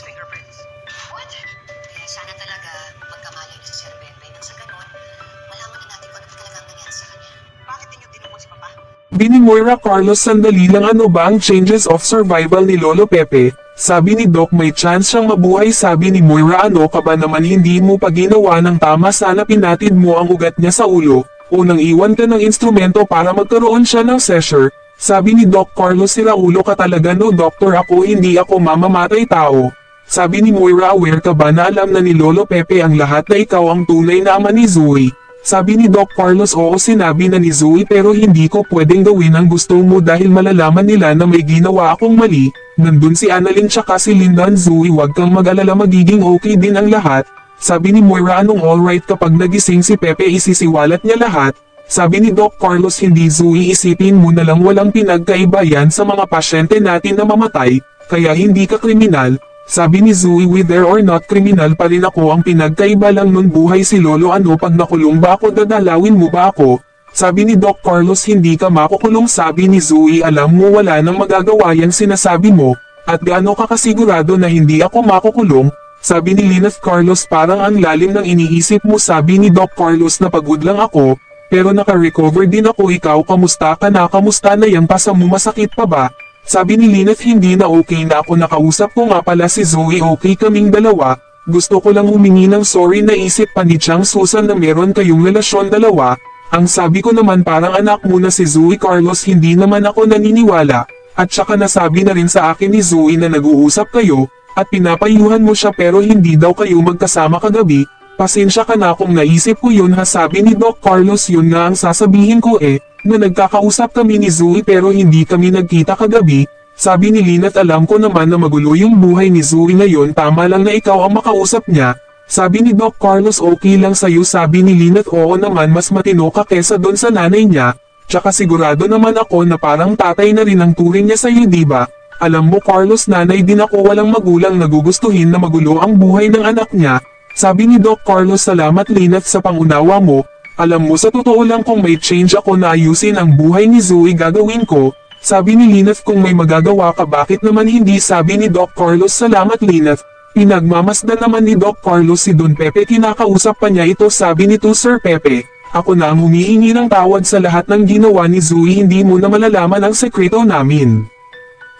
its fingerprints. What? Kaya sana talaga magkamali na si Sir Pepe nang sa ganun, malaman na natin kung ano talagang nangyari sa kanya. Bakit ninyo tinumon si Papa? Sabi ni Moira Carlos, sandali lang, ano ba ang changes of survival ni Lolo Pepe? Sabi ni Doc, may chance siyang mabuhay. Sabi ni Moira, ano ka ba naman, hindi mo pa ginawa ng tama, sana pinatid mo ang ugat niya sa ulo, o nang iwan ka ng instrumento para magkaroon siya ng seizure. Sabi ni Doc Carlos, sira ulo ka talaga, no doktor, ako hindi ako mamamatay tao. Sabi ni Moira, aware ka ba na alam na ni Lolo Pepe ang lahat na ikaw ang tunay na ama ni Zoe? Sabi ni Doc Carlos, oo, sinabi na ni Zoe, pero hindi ko pwedeng gawin ang gusto mo dahil malalaman nila na may ginawa akong mali. Nandun si Annalyn tsaka si Linda. Zoe, wag kang mag-alala, magiging okay din ang lahat. Sabi ni Moira, anong alright, kapag nagising si Pepe isisiwalat niya lahat. Sabi ni Doc Carlos, hindi Zoe, isipin mo na lang walang pinagkaiba yan sa mga pasyente natin na mamatay, kaya hindi ka kriminal. Sabi ni Zoe, whether or not kriminal pa rin ako, ang pinagkaiba lang nun buhay si Lolo, ano pag nakulong ba ako, dadalawin mo ba ako? Sabi ni Doc Carlos, hindi ka makukulong. Sabi ni Zoe, alam mo wala nang magagawa yan sinasabi mo, at gaano ka kasigurado na hindi ako makukulong? Sabi ni Lynette Carlos, parang ang lalim ng iniisip mo. Sabi ni Doc Carlos, napagod lang ako, pero naka-recover din ako. Ikaw, kamusta ka na? Kamusta na yan? Pasa mo, masakit pa ba? Sabi ni Lynette, hindi na okay na ako, nakausap ko nga pala si Zoe, okay kaming dalawa. Gusto ko lang humingi ng sorry, naisip pa ni Chang Susan na meron kayong relasyon dalawa. Ang sabi ko naman, parang anak mo na si Zoe. Carlos, hindi naman ako naniniwala. At saka nasabi na rin sa akin ni Zoe na nag-uusap kayo, at pinapayuhan mo siya pero hindi daw kayo magkasama kagabi. Pasensya ka na kung naisip ko yun ha. Sabi ni Doc Carlos, yun nga ang sasabihin ko na nagkakausap kami ni Zoe pero hindi kami nagkita kagabi. Sabi ni Lynette, alam ko naman na magulo yung buhay ni Zoe ngayon, tama lang na ikaw ang makausap niya. Sabi ni Doc Carlos, okay lang sa'yo. Sabi ni Lynette, oo naman, mas matino ka kesa doon sa nanay niya. Tsaka sigurado naman ako na parang tatay na rin ang turing niya sa'yo, diba? Alam mo Carlos, nanay din ako, walang magulang nagugustuhin na magulo ang buhay ng anak niya. Sabi ni Doc Carlos, salamat Lynette sa pangunawa mo. Alam mo, sa totoo lang, kung may change ako na ayusin ang buhay ni Zoe, gagawin ko. Sabi ni Lynette, kung may magagawa ka, bakit naman hindi? Sabi ni Doc Carlos, salamat Lynette. Pinagmamasdan naman ni Doc Carlos si Don Pepe, kinakausap pa niya ito. Sabi nito, Sir Pepe, ako na ang humihingi ng tawad sa lahat ng ginawa ni Zoe, hindi mo na malalaman ang sekreto namin.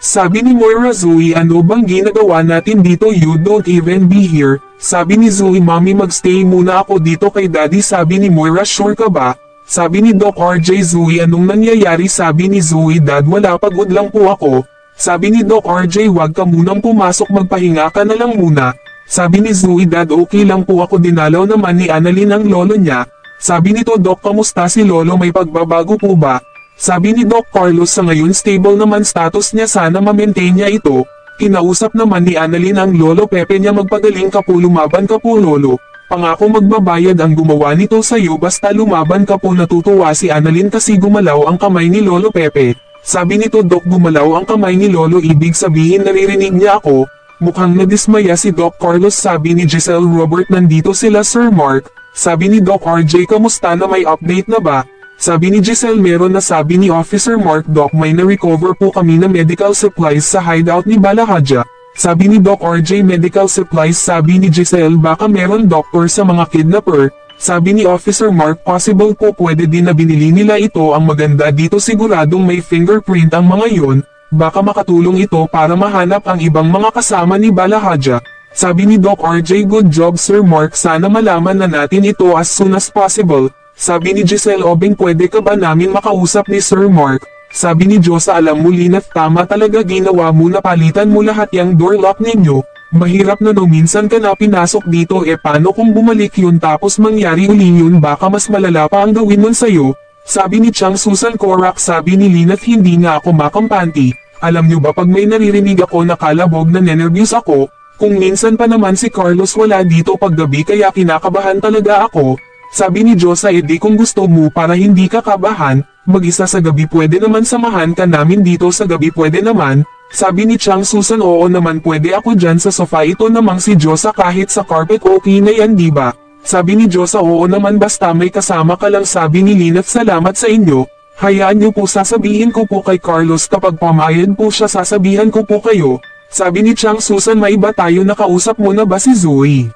Sabi ni Moira, Zoe, ano bang ginagawa natin dito? You don't even be here. Sabi ni Zoe, Mommy, magstay muna ako dito kay Daddy. Sabi ni Moira, sure ka ba? Sabi ni Doc RJ, Zoe, anong nangyayari? Sabi ni Zoe, Dad, wala, pagod lang po ako. Sabi ni Doc RJ, wag ka munang pumasok, magpahinga ka na lang muna. Sabi ni Zoe, Dad, okay lang po ako, dinalaw naman ni Annalyn ang lolo niya. Sabi nito, Doc, kamusta si Lolo, may pagbabago po ba? Sabi ni Doc Carlos, sa ngayon stable naman status niya, sana ma-maintain niya ito. Kinausap naman ni Annalyn ang Lolo Pepe niya, magpagaling ka po, lumaban ka po Lolo. Pangako magbabayad ang gumawa nito sa'yo, basta lumaban ka po. Natutuwa si Annalyn kasi gumalaw ang kamay ni Lolo Pepe. Sabi nito, Doc, gumalaw ang kamay ni Lolo, ibig sabihin naririnig niya ako. Mukhang nadismaya si Doc Carlos. Sabi ni Giselle, Robert, nandito sila Sir Mark. Sabi ni Doc RJ, kamusta na, may update na ba? Sabi ni Giselle, meron na. Sabi ni Officer Mark, Doc, may na-recover po kami na medical supplies sa hideout ni Balahadja. Sabi ni Doc RJ, medical supplies. Sabi ni Giselle, baka meron doctor sa mga kidnapper. Sabi ni Officer Mark, possible po, pwede din na binili nila ito. Ang maganda dito, siguradong may fingerprint ang mga yon. Baka makatulong ito para mahanap ang ibang mga kasama ni Balahadja. Sabi ni Doc RJ, good job Sir Mark, sana malaman na natin ito as soon as possible. Sabi ni Giselle, Obeng, pwede ka ba namin makausap ni Sir Mark? Sabi ni Josa, alam mo Lynette, tama talaga ginawa mo, napalitan mo lahat yung door lock ninyo. Mahirap na no, minsan ka na pinasok dito, paano kung bumalik yun tapos mangyari uli yun, baka mas malala pa ang gawin nun sa'yo. Sabi ni Chang Susan Korak. Sabi ni Lynette, hindi nga ako makampanti. Alam nyo ba, pag may naririnig ako na kalabog na nenervyos ako, kung minsan pa naman si Carlos wala dito paggabi kaya kinakabahan talaga ako. Sabi ni Josa, di kung gusto mo para hindi ka kabahan, mag-isa sa gabi, pwede naman samahan ka namin dito sa gabi, pwede naman. Sabi ni Chang Susan, oo naman, pwede ako dyan sa sofa. Ito namang si Josa, kahit sa carpet okay na yan diba? Sabi ni Josa, oo naman, basta may kasama ka lang. Sabi ni Lynette, salamat sa inyo. Hayaan niyo po, sasabihin ko po kay Carlos kapag pamayad po siya, sasabihan ko po kayo. Sabi ni Chang Susan, maiba tayo, nakausap mo na ba si Zoe?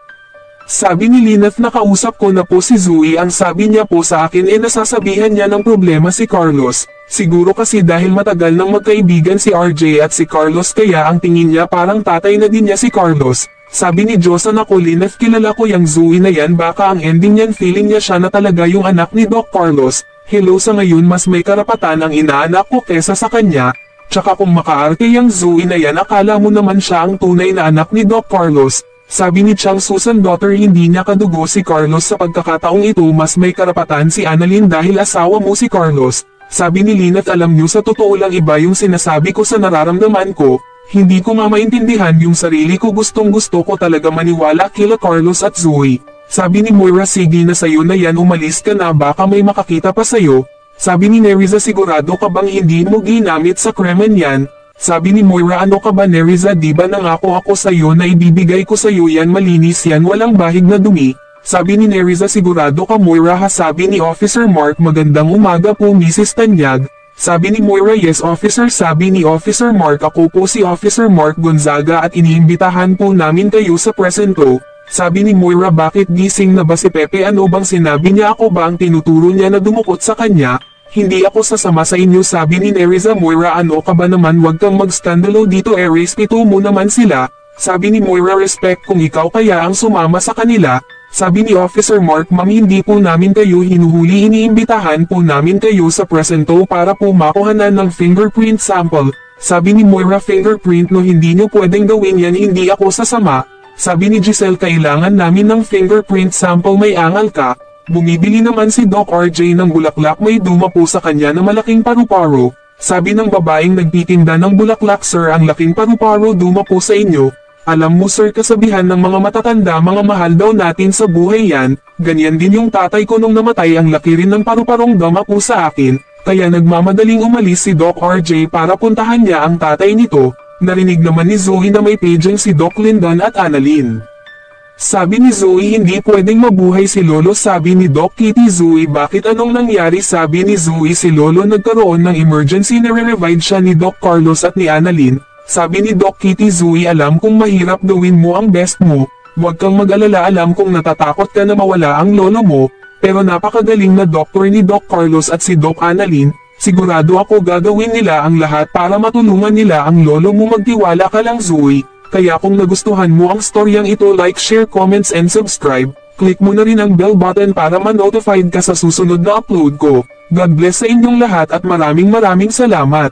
Sabi ni Lynette, nakausap ko na po si Zoe. Ang sabi niya po sa akin nasasabihan niya ng problema si Carlos. Siguro kasi dahil matagal nang magkaibigan si RJ at si Carlos kaya ang tingin niya parang tatay na din niya si Carlos. Sabi ni Josan, ako Lynette, kilala ko yung Zoe na yan, baka ang ending niyan feeling niya siya na talaga yung anak ni Doc Carlos. Hello, sa ngayon mas may karapatan ang inaanak ko kesa sa kanya. Tsaka kung makaarte yung Zoe na yan, akala mo naman siya ang tunay na anak ni Doc Carlos. Sabi ni Chang Susan, daughter, hindi niya kadugo si Carlos, sa pagkakataong ito mas may karapatan si Annalyn dahil asawa mo si Carlos. Sabi ni Lynette, alam niyo sa totoo lang iba yung sinasabi ko sa nararamdaman ko. Hindi ko mamaintindihan yung sarili ko, gustong gusto ko talaga maniwala kila Carlos at Zoe. Sabi ni Moira, sige na sayo na yan, umalis ka na, baka may makakita pa sayo. Sabi ni Neriza, sigurado ka bang hindi mo ginamit sa krimen yan? Sabi ni Moira, ano ka ba Neriza, di ba nangako ako sayo na ibibigay ko sayo yan, malinis yan, walang bahig na dumi. Sabi ni Neriza, sigurado ka Moira ha? Sabi ni Officer Mark, magandang umaga po Mrs. Tanyag. Sabi ni Moira, yes officer. Sabi ni Officer Mark, ako po si Officer Mark Gonzaga at iniimbitahan po namin kayo sa presento. Sabi ni Moira, bakit gising na ba si Pepe? Ano bang sinabi niya? Ako ba ang tinuturo niya na dumukot sa kanya? Hindi ako sasama sa inyo. Sabi ni Neriza, Moira, ano ka ba naman, wag kang mag-skandalo dito, respeto mo naman sila. Sabi ni Moira, respect kung ikaw kaya ang sumama sa kanila. Sabi ni Officer Mark, ma'am, hindi po namin kayo hinuhuli, iniimbitahan po namin kayo sa presento para po makuhanan ng fingerprint sample. Sabi ni Moira, fingerprint no, hindi nyo pwedeng gawin yan, hindi ako sasama. Sabi ni Giselle, kailangan namin ng fingerprint sample, may angal ka. Bumibili naman si Doc RJ ng bulaklak, may duma po sa kanya na malaking paru-paro. Sabi ng babaeng nagtitinda ng bulaklak, sir, ang laking paru-paro duma po sa inyo. Alam mo sir, kasabihan ng mga matatanda, mga mahal daw natin sa buhay yan. Ganyan din yung tatay ko nung namatay, ang laki rin ng paru-parong duma po sa akin. Kaya nagmamadaling umalis si Doc RJ para puntahan niya ang tatay nito. Narinig naman ni Zoe na may paging si Doc Lyndon at Annalyn. Sabi ni Zoe, hindi pwedeng mabuhay si Lolo. Sabi ni Doc Kitty, Zoe, bakit, anong nangyari? Sabi ni Zoe, si Lolo nagkaroon ng emergency, nare-revive siya ni Doc Carlos at ni Annalyn. Sabi ni Doc Kitty, Zoe, alam kong mahirap, gawin mo ang best mo. Huwag kang mag-alala, alam kong natatakot ka na mawala ang lolo mo. Pero napakagaling na doktor ni Doc Carlos at si Doc Annalyn. Sigurado ako gagawin nila ang lahat para matulungan nila ang lolo mo. Magtiwala ka lang Zoe. Kaya kung nagustuhan mo ang storyang ito, like, share, comments and subscribe. Click mo na rin ang bell button para ma-notified ka sa susunod na upload ko. God bless sa inyong lahat at maraming salamat.